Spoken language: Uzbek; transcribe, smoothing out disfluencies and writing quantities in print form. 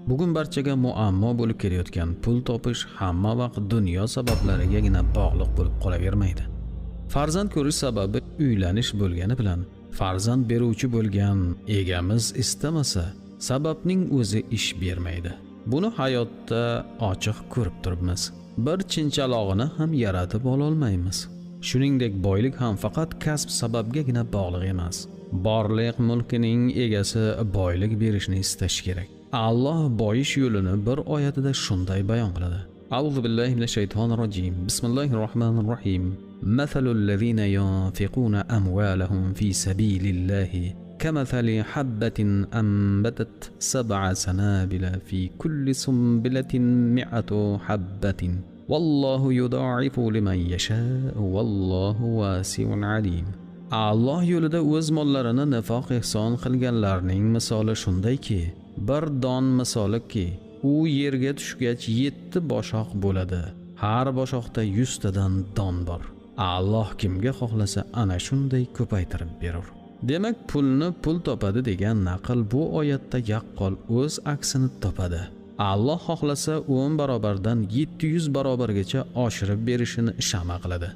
Bugun barchaga muammo bo'lib kelayotgan pul topish hamma vaqt dunyo sabablarigagina bog'liq bo'lib qolavermaydi. Farzand ko'rish sababi uylanish bo'lgani bilan farzand beruvchi bo'lgan egamiz istamasa, sababning o'zi ish bermaydi. Buni hayotda ochiq ko'rib turibmiz. Bir chinchalog'ini ham yaratib ola olmaymiz. Shuningdek, boylik ham faqat kasb sababgagina bog'liq emas. Borliq mulkining egasi boylik berishni istashi kerak. Allah boyish yo'lini bir oyatida shunday bayon qiladi. A'udhu billahi minash shaytonir rojim. Bismillahirrohmanirrohim. Mathalul ladzina yunfiquna amwalahum fi sabilillahi kamathali habbatin anbatat sab'a sanabila fi kulli sunbilatin mi'atu habbatin. Wallahu yudha'ifu liman yasha wallahu wasi'un alim. Allah yo'lida o'z mollarini nafoq ihson qilganlarning misoli shundayki, bir don misoliki, u yerga tushgach 7 boshoq bo'ladi. Har boshoqda 100 tadan don bor. Alloh kimga xohlasa ana shunday ko'paytirib berur. Demak, pulni pul topadi degan naql bu oyatda yaqqol o'z aksini topadi. Alloh xohlasa 10 barobardan 700 barobargacha oshirib berishini shama qiladi.